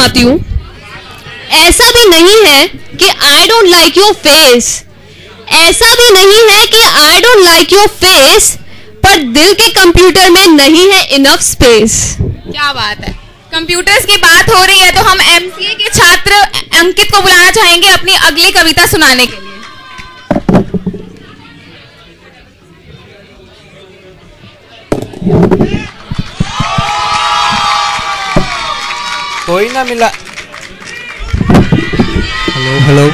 सुनाती हूँ। ऐसा भी नहीं है कि I don't like your face, ऐसा भी नहीं है कि I don't like your face, पर दिल के कंप्यूटर में नहीं है इनफ स्पेस। क्या बात है। कंप्यूटर्स की बात हो रही है तो हम एमसीए के छात्र अंकित को बुलाना चाहेंगे अपनी अगली कविता सुनाने के लिए। कोई ना मिला। Hello hello.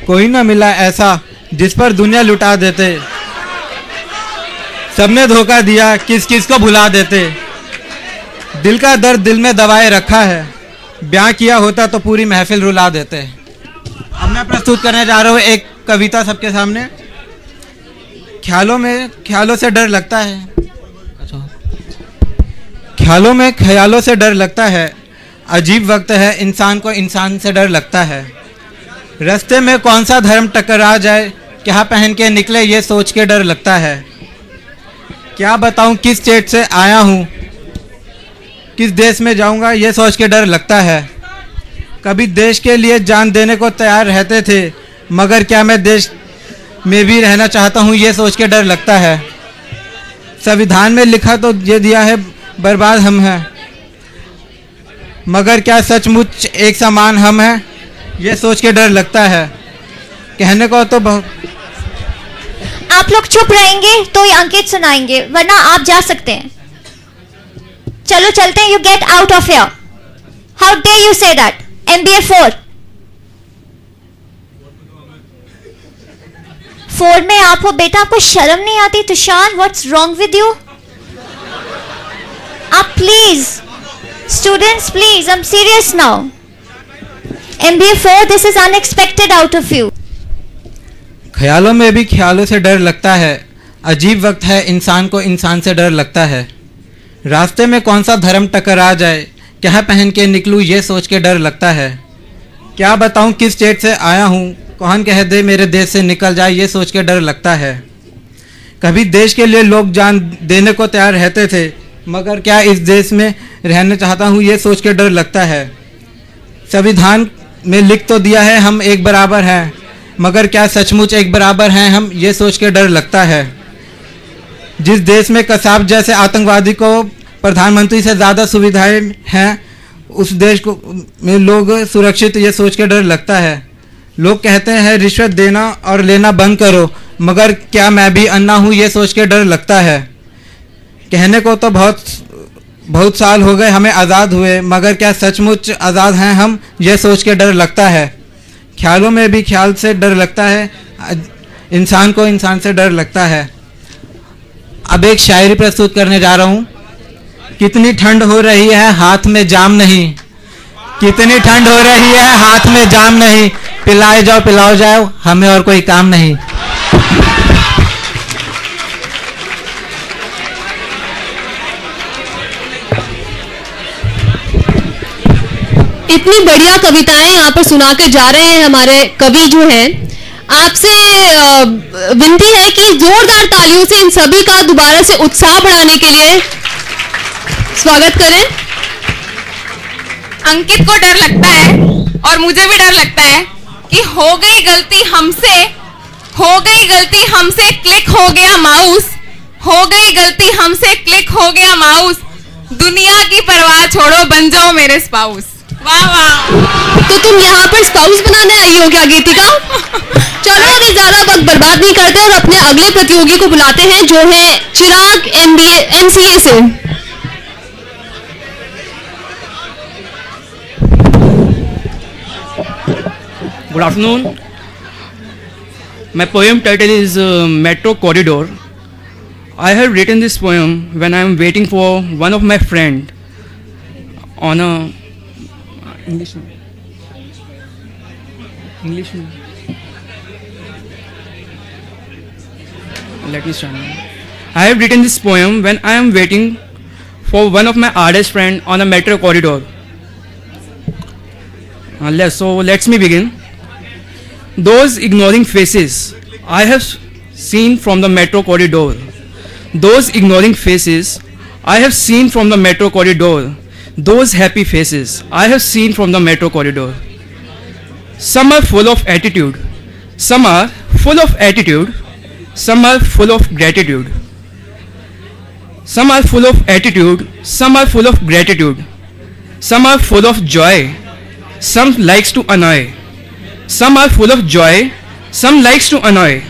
कोई ना मिला ऐसा जिस पर दुनिया लुटा देते, सबने धोखा दिया किस किस को भुला देते। दिल का दर्द दिल में दबाए रखा है, ब्याह किया होता तो पूरी महफिल रुला देते। अब मैं प्रस्तुत करने जा रहा हूँ एक कविता सबके सामने। ख्यालों से डर लगता है, ख्यालों में ख्यालों से डर लगता है। अजीब वक्त है, इंसान को इंसान से डर लगता है। रास्ते में कौन सा धर्म टकरा जाए, क्या पहन के निकले ये सोच के डर लगता है। क्या बताऊं किस स्टेट से आया हूँ, किस देश में जाऊंगा ये सोच के डर लगता है। कभी देश के लिए जान देने को तैयार रहते थे, मगर क्या मैं देश में भी रहना चाहता हूँ ये सोच के डर लगता है। संविधान में लिखा तो ये दिया है बर्बाद हम हैं, मगर क्या सचमुच एक समान हम हैं ये सोच के डर लगता है। कहने को तो बहुत। आप लोग चुप रहेंगे तो ये अंकित सुनाएंगे, वरना आप जा सकते हैं। चलो चलते हैं। You get out of here. How day you say that. MBA 4 में आप हो बेटा, आपको शर्म नहीं आती? Tushar, what's wrong with you? आप please students please, I am serious now. MBA 4, this is unexpected out of you. ख्यालों में भी ख्यालों से डर लगता है। अजीब वक्त है, इंसान को इंसान से डर लगता है। रास्ते में कौन सा धर्म टकरा जाए, क्या पहन के निकलूं ये सोच के डर लगता है। क्या बताऊं किस स्टेट से आया हूं, कौन कह दे मेरे देश से निकल जाए ये सोच के डर लगता है। कभी देश के लिए लोग जान देने को तैयार रहते थे, मगर क्या इस देश में रहना चाहता हूं ये सोच के डर लगता है। संविधान में लिख तो दिया है हम एक बराबर हैं, मगर क्या सचमुच एक बराबर हैं हम ये सोच के डर लगता है। जिस देश में कसाब जैसे आतंकवादी को प्रधानमंत्री से ज़्यादा सुविधाएं हैं, उस देश को में लोग सुरक्षित ये सोच के डर लगता है। लोग कहते हैं रिश्वत देना और लेना बंद करो, मगर क्या मैं भी अन्ना हूँ ये सोच के डर लगता है। कहने को तो बहुत साल हो गए हमें आज़ाद हुए, मगर क्या सचमुच आज़ाद हैं हम ये सोच के डर लगता है। ख्यालों में भी ख्याल से डर लगता है, इंसान को इंसान से डर लगता है। अब एक शायरी प्रस्तुत करने जा रहा हूँ। कितनी ठंड हो रही है हाथ में जाम नहीं, कितनी ठंड हो रही है हाथ में जाम नहीं, पिलाए जाओ पिलाओ जाओ हमें और कोई काम नहीं। इतनी बढ़िया कविताएं यहाँ पर सुना के जा रहे हैं हमारे कवि जो हैं। आपसे विनती है कि जोरदार तालियों से इन सभी का दोबारा से उत्साह बढ़ाने के लिए स्वागत करें। अंकित को डर लगता है और मुझे भी डर लगता है कि हो गई गलती हमसे क्लिक हो गया माउस, हो गई गलती हमसे क्लिक हो गया माउस, दुनिया की परवाह छोड़ो बन जाओ मेरे स्पाउस। वाह वाह। तो तुम यहाँ पर स्पाउस बनाने आई हो क्या गीतिका? चलो अभी ज्यादा वक्त बर्बाद नहीं करते और अपने अगले प्रतियोगी को बुलाते हैं जो है चिराग MCA से। Good afternoon. My poem title is Metro Corridor. I have written this poem when I am waiting for one of my friend on a English. Let me start. I have written this poem when I am waiting for one of my artist friend on a metro corridor. So let's me begin. Those ignoring faces I have seen from the metro corridor. Those ignoring faces I have seen from the metro corridor. those happy faces I have seen from the metro corridor. Some are full of attitude, some are full of attitude, some are full of gratitude. Some are full of attitude, some are full of gratitude. Some are full of joy, some likes to annoy. Some are full of joy, some likes to annoy.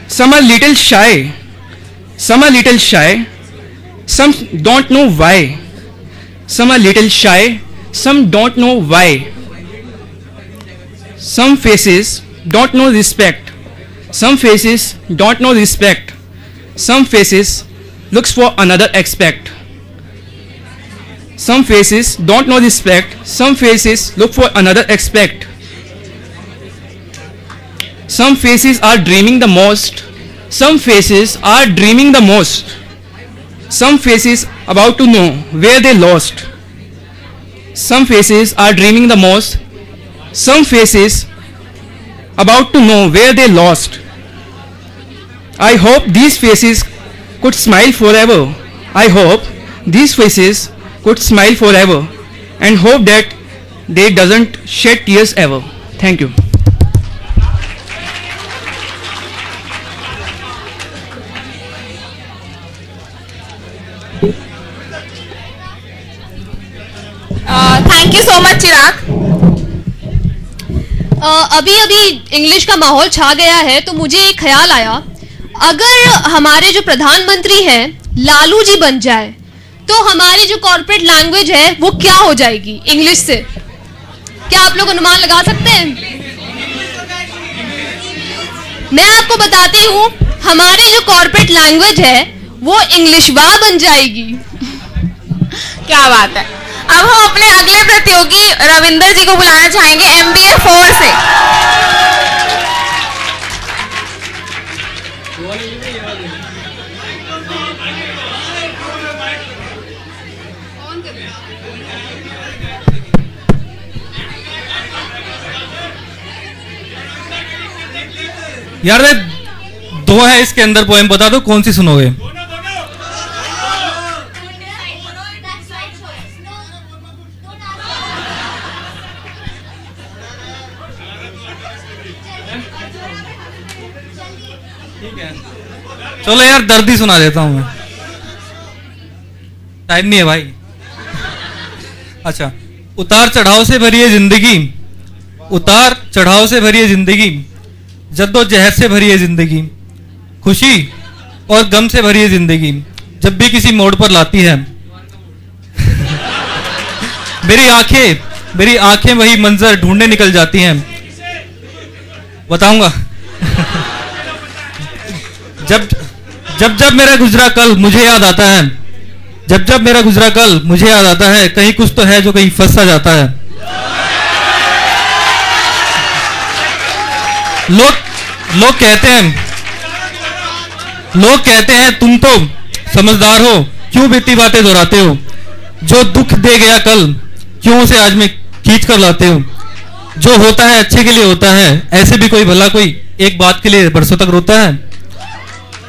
Some are little shy, some are little shy, some don't know why. Some are little shy, some don't know why. Some faces don't know respect, some faces don't know respect. Some faces looks for another aspect. Some faces don't know respect, some faces look for another aspect. Some faces are dreaming the most, some faces are dreaming the most. Some faces about to know where they lost. Some faces are dreaming the most, some faces about to know where they lost. I hope these faces could smile forever. I hope these faces could smile forever and hope that they doesn't shed tears ever. Thank you. Thank you so much Chirag. अभी अभी English का माहौल छा गया है तो मुझे एक ख्याल आया, अगर हमारे जो प्रधानमंत्री हैं लालू जी बन जाए तो हमारी जो कॉर्पोरेट लैंग्वेज है वो क्या हो जाएगी इंग्लिश से? क्या आप लोग अनुमान लगा सकते हैं? मैं आपको बताती हूँ, हमारी जो कॉर्पोरेट लैंग्वेज है वो इंग्लिशवा बन जाएगी। क्या बात है। अब हम अपने अगले प्रतियोगी रविंदर जी को बुलाना चाहेंगे MBA 4 से। यार दो है इसके अंदर पोएम, बता दो कौन सी सुनोगे? चलो यार दर्द ही सुना देता हूं मैं, टाइम नहीं है भाई। अच्छा, उतार चढ़ाव से भरी है जिंदगी, उतार चढ़ाव से भरी है जिंदगी, जद्दोजहद से भरी है जिंदगी, खुशी और गम से भरी है जिंदगी, जब भी किसी मोड़ पर लाती है मेरी आंखें वही मंजर ढूंढने निकल जाती हैं। बताऊंगा जब मेरा गुजरा कल मुझे याद आता है, जब मेरा गुजरा कल मुझे याद आता है, कहीं कुछ तो है जो कहीं फंसा जाता है। लोग कहते हैं तुम तो समझदार हो, क्यों बीती बातें दोहराते हो, जो दुख दे गया कल क्यों उसे आज में खींच कर लाते हो, जो होता है अच्छे के लिए होता है, ऐसे भी कोई भला कोई एक बात के लिए बरसों तक रोता है।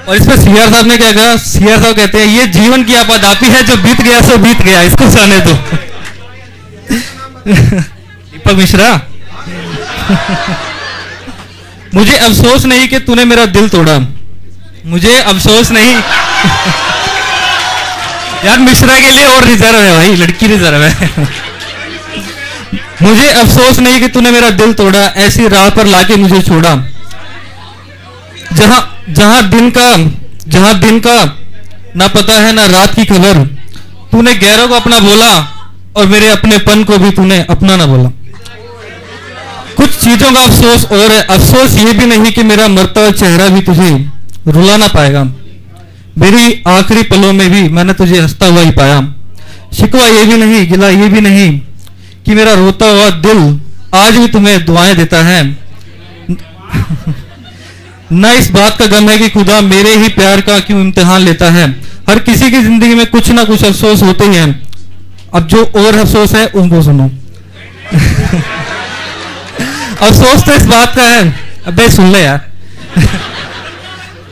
और इसमें सीआर साहब ने क्या कहा, सीआर साहब कहते हैं ये जीवन की आपादापी है, जो बीत गया सो बीत गया, इसको जाने दो। दीपक मिश्रा मुझे अफसोस नहीं कि तूने मेरा दिल तोड़ा, मुझे अफसोस नहीं यार मिश्रा के लिए और रिजर्व है भाई, लड़की रिजर्व है। मुझे अफसोस नहीं कि तूने मेरा दिल तोड़ा, ऐसी राह पर लाके मुझे छोड़ा, जहां दिन का ना पता है ना रात की खबर, तूने गैरों को अपना बोला और मेरे अपनेपन को भी तूने अपना ना बोला। कुछ चीजों का अफसोस और है, अफसोस ये भी नहीं कि मेरा मरता हुआ चेहरा भी तुझे रुला ना पाएगा, मेरी आखिरी पलों में भी मैंने तुझे हंसता हुआ ही पाया। शिकवा ये भी नहीं, गिला ये भी नहीं कि मेरा रोता हुआ दिल आज भी तुम्हें दुआएं देता है। न इस बात का गम है कि खुदा मेरे ही प्यार का क्यों इम्तिहान लेता है। हर किसी की जिंदगी में कुछ ना कुछ अफसोस होते ही हैं। अब जो और अफसोस है उनको सुनो। अफसोस तो इस बात का है, अबे सुन ले यार।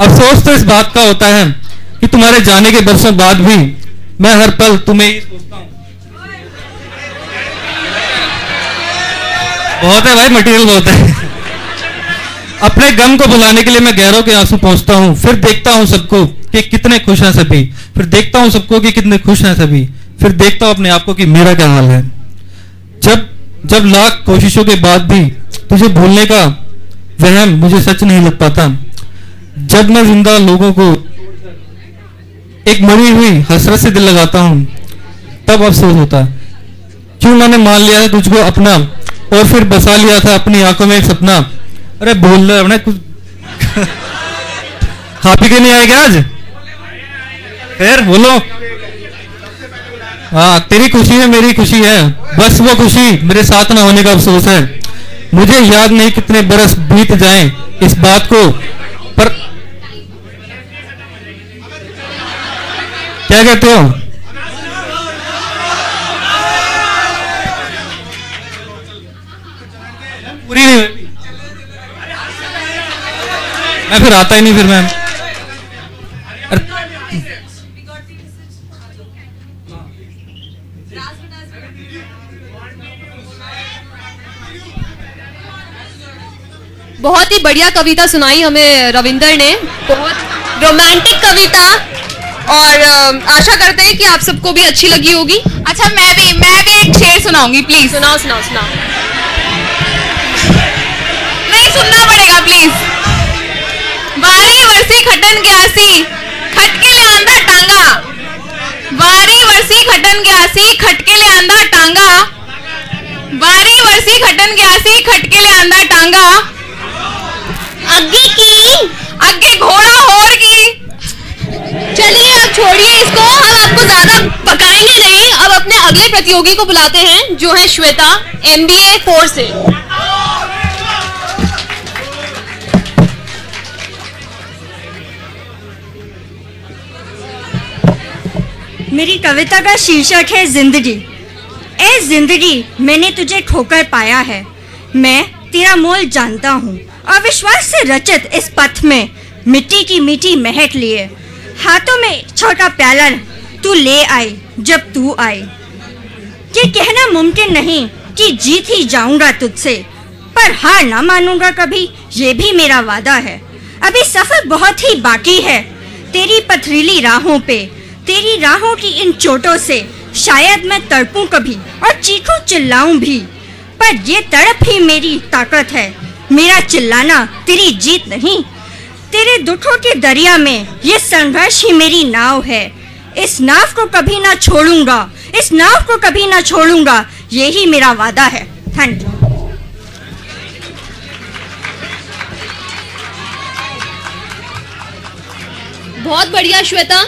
अफसोस तो इस बात का होता है कि तुम्हारे जाने के बरसों बाद भी मैं हर पल तुम्हें ही सोचता हूँ। बहुत है भाई, मटेरियल बहुत है। अपने गम को भुलाने के लिए मैं गैरों के आंसू पहुंचता हूँ, फिर देखता हूँ सबको कि कितने खुश हैं सभी, फिर देखता हूँ सबको कि कितने खुश हैं सभी, फिर देखता हूँ अपने आप को कि मेरा क्या हाल है। जब लाख कोशिशों के बाद भी तुझे भूलने का वहम मुझे सच नहीं लग पाता, जब मैं जिंदा लोगों को एक मरी हुई हसरत से दिल लगाता हूँ, तब अफसोस होता क्यों मैंने मान लिया है तुझको अपना और फिर बसा लिया था अपनी आंखों में एक सपना। अरे बोल रहे अपने कुछ खा पी के नहीं आए क्या आज? फिर बोलो। हाँ, तेरी खुशी है मेरी खुशी है, बस वो खुशी मेरे साथ ना होने का अफसोस है। मुझे याद नहीं कितने बरस बीत जाएं इस बात को, पर क्या कहते हो? पूरी नहीं, मैं फिर आता ही नहीं फिर मैं। बहुत ही बढ़िया कविता सुनाई हमें रविंदर ने, बहुत रोमांटिक कविता, और आशा करते हैं कि आप सबको भी अच्छी लगी होगी। अच्छा, मैं भी एक शेर सुनाऊंगी, प्लीज। सुनाओ। नहीं, सुनना पड़ेगा प्लीज। वारी वर्सी खटन ग्यासी खटके ले आंदा टांगा, वारी वर्सी खटन ग्यासी खटके ले आंदा टांगा, वारी वर्सी खटन ग्यासी खटके ले आंदा टांगा, अग्गे घोड़ा होर की। चलिए अब छोड़िए इसको, हम आपको ज्यादा पकाएंगे नहीं। अब अपने अगले प्रतियोगी को बुलाते हैं, जो है श्वेता, MBA 4 से। मेरी कविता का शीर्षक है जिंदगी। ए जिंदगी, मैंने तुझे खोकर पाया है, मैं तेरा मोल जानता हूँ। अविश्वास से रचित इस पथ में मिट्टी की मीठी महक लिए, हाथों में छोटा प्याला तू ले आई जब तू आई। ये कहना मुमकिन नहीं कि जीत ही जाऊंगा तुझसे, पर हार ना मानूंगा कभी, ये भी मेरा वादा है। अभी सफर बहुत ही बाकी है, तेरी पथरीली राहों पे, तेरी राहों की इन चोटों से शायद मैं तड़पूं कभी और चीखूं चिल्लाऊं भी, पर ये तड़प ही मेरी ताकत है। मेरा चिल्लाना तेरी जीत नहीं, तेरे दुखों के दरिया में ये संघर्ष ही मेरी नाव है। इस नाव को कभी ना छोड़ूंगा, इस नाव को कभी ना छोड़ूंगा, यही मेरा वादा है। Thank you. बहुत बढ़िया श्वेता,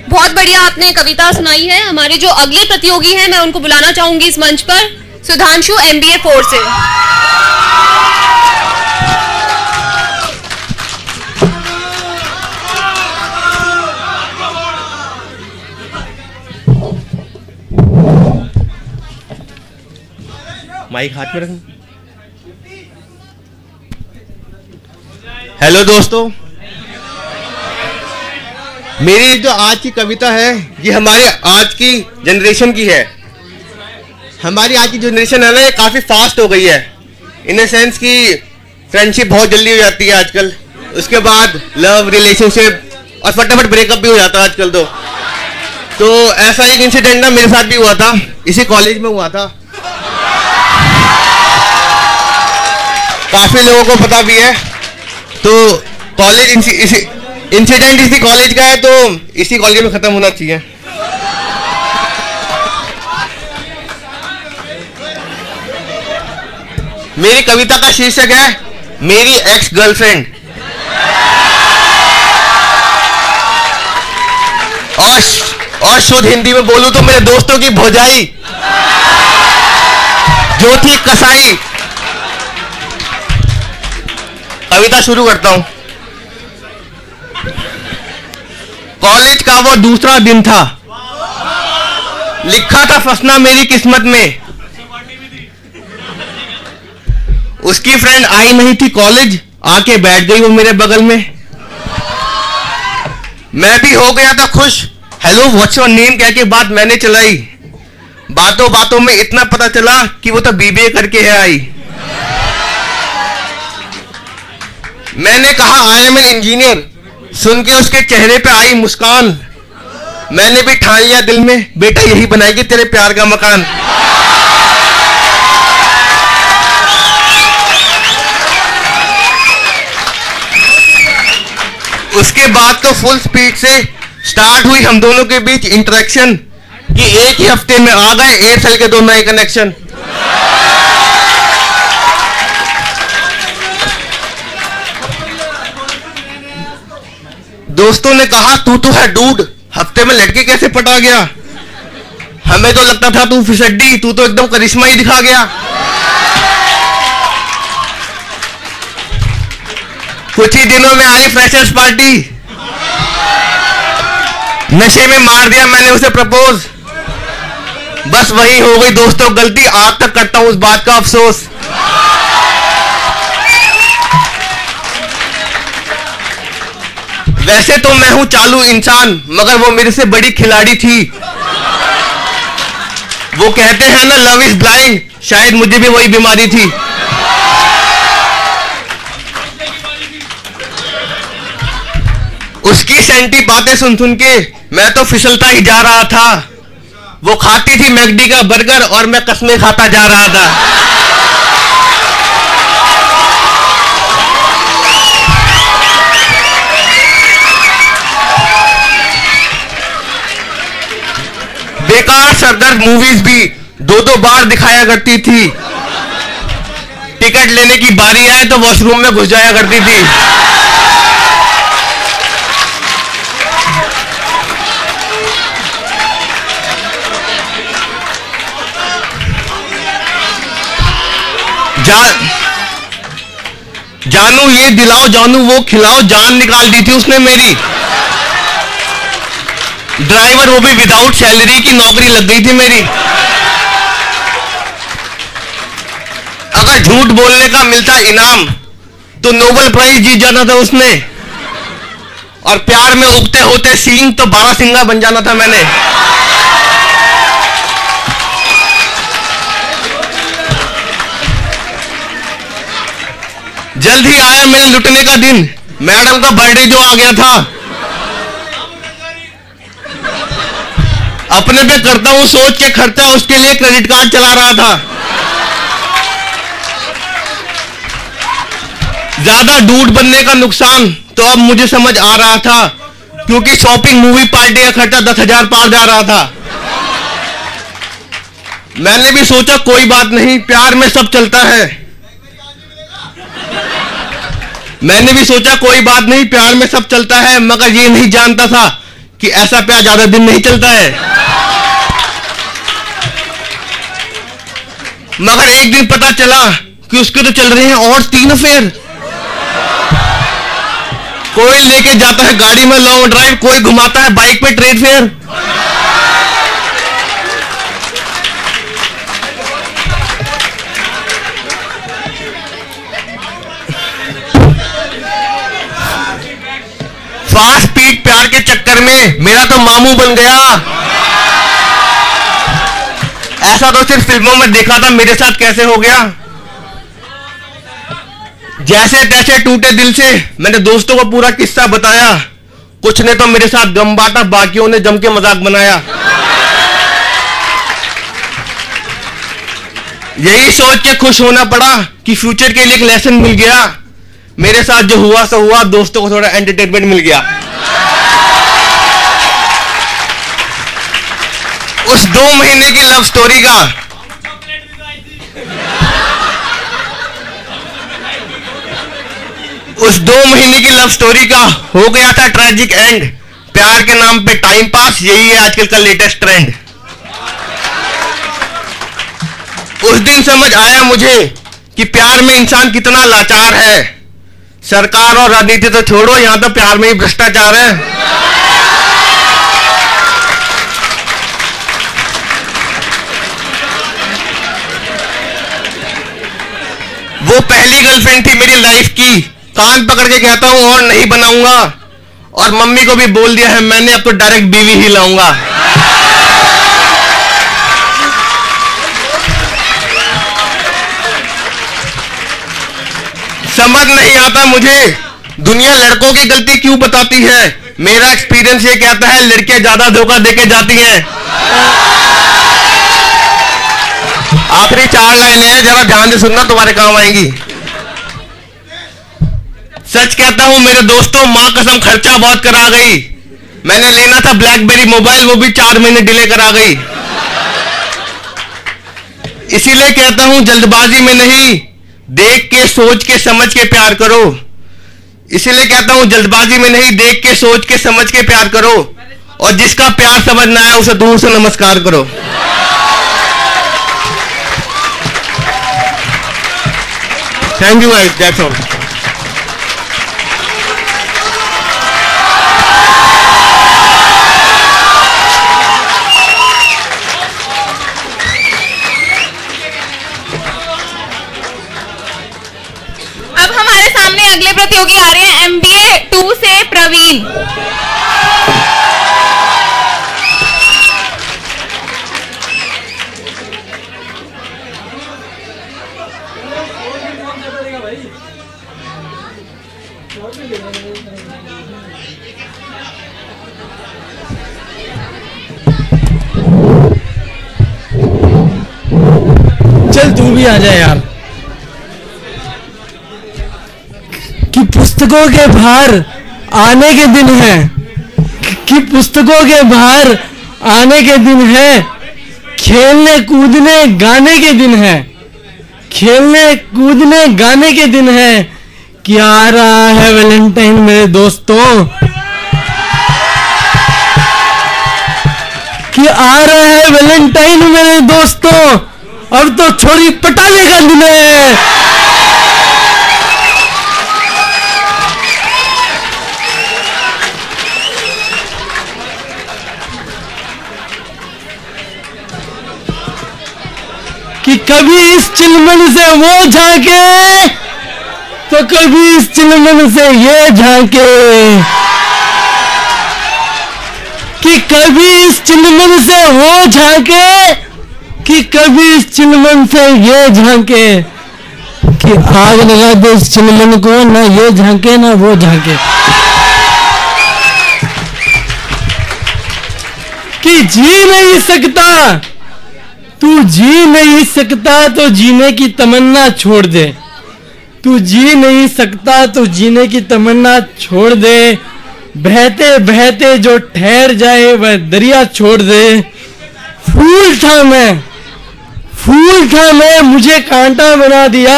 बहुत बढ़िया आपने कविता सुनाई है। हमारे जो अगले प्रतियोगी हैं, मैं उनको बुलाना चाहूंगी इस मंच पर। सुधांशु MBA 4 से। माइक हाथ में रखना। हेलो दोस्तों, मेरी जो आज की कविता है ये हमारे आज की जनरेशन की है। हमारी आज की जनरेशन है ना, ये काफ़ी फास्ट हो गई है, इन द सेंस कि फ्रेंडशिप बहुत जल्दी हो जाती है आजकल, उसके बाद लव रिलेशनशिप और फटाफट ब्रेकअप भी हो जाता है आजकल। तो ऐसा एक इंसिडेंट ना मेरे साथ भी हुआ था, इसी कॉलेज में हुआ था। काफ़ी लोगों को पता भी है। तो कॉलेज इंसिडेंट इसी कॉलेज का है, तो इसी कॉलेज में खत्म होना चाहिए। मेरी कविता का शीर्षक है मेरी एक्स गर्लफ्रेंड। और शुद्ध हिंदी में बोलूं तो मेरे दोस्तों की भौजाई जो थी कसाई। कविता शुरू करता हूं। कॉलेज का वो दूसरा दिन था, लिखा था फंसना मेरी किस्मत में। उसकी फ्रेंड आई नहीं थी कॉलेज, आके बैठ गई वो मेरे बगल में। मैं भी हो गया था खुश, हेलो व्हाट्स योर नेम कह के बात मैंने चलाई। बातों बातों में इतना पता चला कि वो तो बीबीए करके है आई। मैंने कहा आई एम एन इंजीनियर। सुन के उसके चेहरे पे आई मुस्कान। मैंने भी ठान लिया दिल में, बेटा यही बनाएगी तेरे प्यार का मकान। उसके बाद तो फुल स्पीड से स्टार्ट हुई हम दोनों के बीच इंटरेक्शन कि एक ही हफ्ते में आ गए एयरसेल के 2 नए कनेक्शन। दोस्तों ने कहा तू तो है डूड, हफ्ते में लड़के कैसे पटा गया। हमें तो लगता था तू फिसड्डी, तू तो एकदम करिश्मा ही दिखा गया। कुछ ही दिनों में आई फ्रेशर्स पार्टी। नशे में मार दिया मैंने उसे प्रपोज। बस वही हो गई दोस्तों गलती, आज तक करता हूं उस बात का अफसोस। वैसे तो मैं हूं चालू इंसान, मगर वो मेरे से बड़ी खिलाड़ी थी। वो कहते हैं ना लव इज ब्लाइंड, शायद मुझे भी वही बीमारी थी। उसकी सेंटी बातें सुन सुन के मैं तो फिसलता ही जा रहा था। वो खाती थी मैकडी का बर्गर और मैं कसमें खाता जा रहा था। बेकार सरदर्द मूवीज भी 2-2 बार दिखाया करती थी। टिकट लेने की बारी आए तो वॉशरूम में घुस जाया करती थी। जानू ये दिलाओ, जानू वो खिलाओ, जान निकाल दी थी उसने मेरी। ड्राइवर वो भी विदाउट सैलरी की नौकरी लग गई थी मेरी। अगर झूठ बोलने का मिलता इनाम तो नोबेल प्राइज जीत जाना था उसने। और प्यार में उगते होते सींग तो 12 सिंगा बन जाना था मैंने। जल्द ही आया मेरे लुटने का दिन। मैडम का बर्थडे जो आ गया था, अपने पे करता हूं सोच के खर्चा, उसके लिए क्रेडिट कार्ड चला रहा था। ज्यादा डूड बनने का नुकसान तो अब मुझे समझ आ रहा था, क्योंकि शॉपिंग मूवी पार्टी का खर्चा 10,000 पार जा रहा था। मैंने भी सोचा कोई बात नहीं, प्यार में सब चलता है। मैंने भी सोचा कोई बात नहीं, प्यार में सब चलता है, मगर ये नहीं जानता था कि ऐसा प्यार ज्यादा दिन नहीं चलता है। मगर एक दिन पता चला कि उसके तो चल रहे हैं और 3 अफेयर। कोई लेके जाता है गाड़ी में लॉन्ग ड्राइव, कोई घुमाता है बाइक पे ट्रेड फेयर। फास्ट स्पीड प्यार के चक्कर में मेरा तो मामू बन गया। ऐसा तो सिर्फ फिल्मों में देखा था, मेरे साथ कैसे हो गया। जैसे तैसे टूटे दिल से मैंने दोस्तों को पूरा किस्सा बताया। कुछ ने तो मेरे साथ गम बांटा, बाकियों ने जम के मजाक बनाया। यही सोच के खुश होना पड़ा कि फ्यूचर के लिए एक लेसन मिल गया। मेरे साथ जो हुआ सो हुआ, दोस्तों को थोड़ा एंटरटेनमेंट मिल गया। उस 2 महीने की लव स्टोरी का हो गया था ट्रेजिक एंड। प्यार के नाम पे टाइम पास, यही है आजकल का लेटेस्ट ट्रेंड। उस दिन समझ आया मुझे कि प्यार में इंसान कितना लाचार है। सरकार और राजनीति तो छोड़ो, यहां तो प्यार में ही भ्रष्टाचार है। वो पहली गर्लफ्रेंड थी मेरी लाइफ की, कान पकड़ के कहता हूं और नहीं बनाऊंगा। और मम्मी को भी बोल दिया है मैंने, अब तो डायरेक्ट बीवी ही लाऊंगा। समझ नहीं आता मुझे दुनिया लड़कों की गलती क्यों बताती है। मेरा एक्सपीरियंस ये कहता है लड़कियां ज्यादा धोखा देके जाती हैं। आखिरी 4 लाइनें हैं, जरा ध्यान से सुनना, तुम्हारे काम आएंगी। सच कहता हूं मेरे दोस्तों, मां कसम खर्चा बहुत करा गई। मैंने लेना था ब्लैकबेरी मोबाइल, वो भी 4 महीने डिले करा गई। इसीलिए कहता हूं जल्दबाजी में नहीं, देख के सोच के समझ के प्यार करो। इसीलिए कहता हूं जल्दबाजी में नहीं, देख के सोच के समझ के प्यार करो। और जिसका प्यार समझना है उसे दूर से नमस्कार करो। Thank you guys, that's all. अब हमारे सामने अगले प्रतियोगी आ रहे हैं MBA 2 से प्रवीण। चल तू भी आ जाए यार। कि पुस्तकों के बाहर आने के दिन है, कि पुस्तकों के बाहर आने के दिन है, खेलने कूदने गाने के दिन है, खेलने कूदने गाने के दिन है। कि आ रहा है वैलेंटाइन मेरे दोस्तों, कि आ रहा है वैलेंटाइन मेरे दोस्तों, अब तो छोरी पटाने का दिन है। कि कभी इस चिलमन से वो झांके तो कभी इस चिलमन से ये झांके, कि कभी इस चिलमन से वो झांके, कि कभी इस चिलमन से ये झांके। कि आग लगा दे इस चिलमन को, ना ये झांके ना वो झांके। कि जी नहीं सकता, तू जी नहीं सकता तो जीने की तमन्ना छोड़ दे। तू जी नहीं सकता तो जीने की तमन्ना छोड़ दे। बहते बहते जो ठहर जाए वह दरिया छोड़ दे। फूल था मैं, फूल था मैं, मुझे कांटा बना दिया।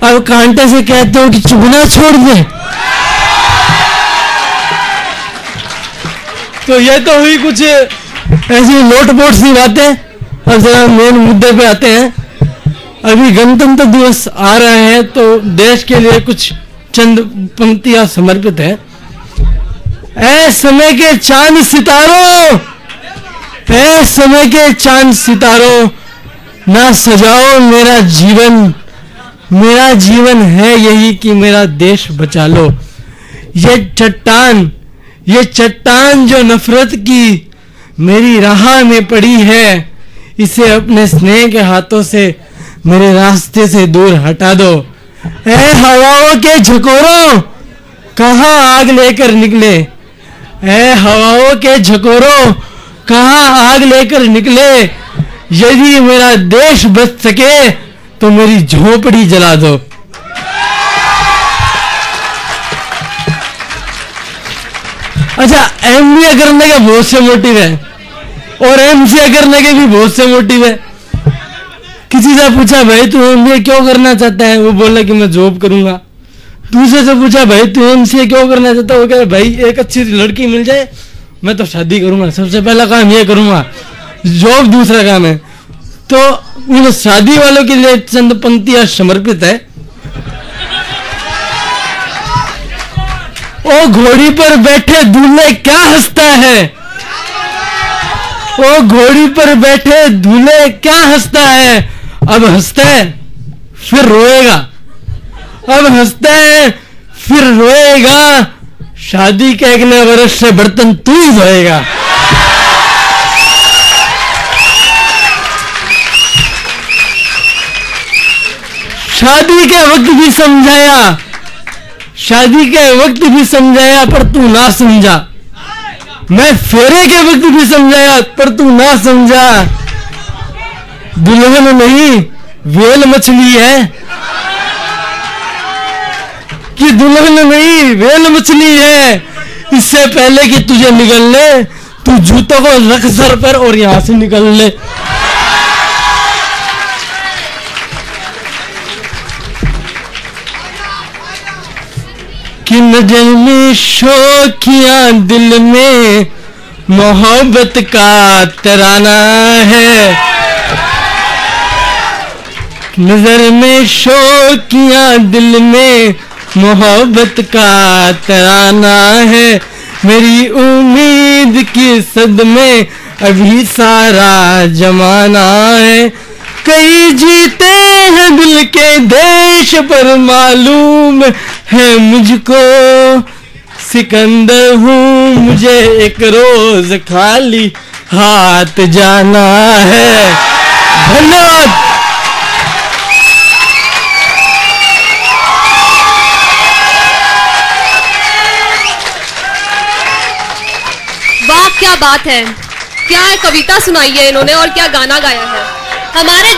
अब कांटे से कहते हो कि चुभना छोड़ दे। तो ये तो हुई कुछ ऐसी लोटपोट सी बातें। अब जरा मेन मुद्दे पे आते हैं। अभी गणतंत्र दिवस आ रहा है तो देश के लिए कुछ चंद पंक्तियां समर्पित है। ऐ समय के चांद सितारों, ऐ समय के चांद सितारों, ना सजाओ मेरा जीवन, मेरा जीवन है यही कि मेरा देश बचा लो। ये चट्टान जो नफरत की मेरी राह में पड़ी है, इसे अपने स्नेह के हाथों से मेरे रास्ते से दूर हटा दो। ऐ हवाओं के झकोरों, कहाँ आग लेकर निकले। ऐ हवाओं के झकोरों, कहाँ आग लेकर निकले। यदि मेरा देश बच सके तो मेरी झोपड़ी जला दो। अच्छा, MBA करने के बहुत से मोटिव है और MCA करने के भी बहुत से मोटिव है। किसी से पूछा भाई तू MBA क्यों करना चाहता है, वो बोला कि मैं जॉब करूंगा। दूसरे से पूछा भाई तू MCA क्यों करना चाहता है, वो कह रहा भाई एक अच्छी लड़की मिल जाए मैं तो शादी करूंगा, सबसे पहला काम ये करूंगा, जॉब दूसरा काम है। तो उन शादी वालों के लिए चंद पंक्तियां समर्पित है। ओ घोड़ी पर बैठे दूल्हे क्या हंसता है, ओ घोड़ी पर बैठे दूल्हे क्या हंसता है। अब हंसता है फिर रोएगा, अब हंसता है फिर रोएगा। शादी के अगले वर्ष से बर्तन तू ही धोएगा। शादी के वक्त भी समझाया, शादी के वक्त भी समझाया पर तू ना समझा। मैं फेरे के वक्त भी समझाया पर तू ना समझा। दुल्हन नहीं वेल मछली है, कि दुल्हन नहीं वेल मछली है। इससे पहले कि तुझे निगल ले, तू जूतों को रख सर पर और यहां से निकल ले। कि नजर में शौकियां, दिल में मोहब्बत का तराना है। नजर में शौकियां, दिल में मोहब्बत का तराना है। मेरी उम्मीद की सद में अभी सारा जमाना है। कई जीते हैं दिल के देश पर मालूम है मुझको, सिकंदर हूँ मुझे एक रोज खाली हाथ जाना है। धन्यवाद। वाह क्या बात है, क्या कविता सुनाई है इन्होंने और क्या गाना गाया है। हमारे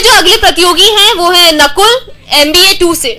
जो अगले प्रतियोगी हैं वो है नकुल MBA 2 से।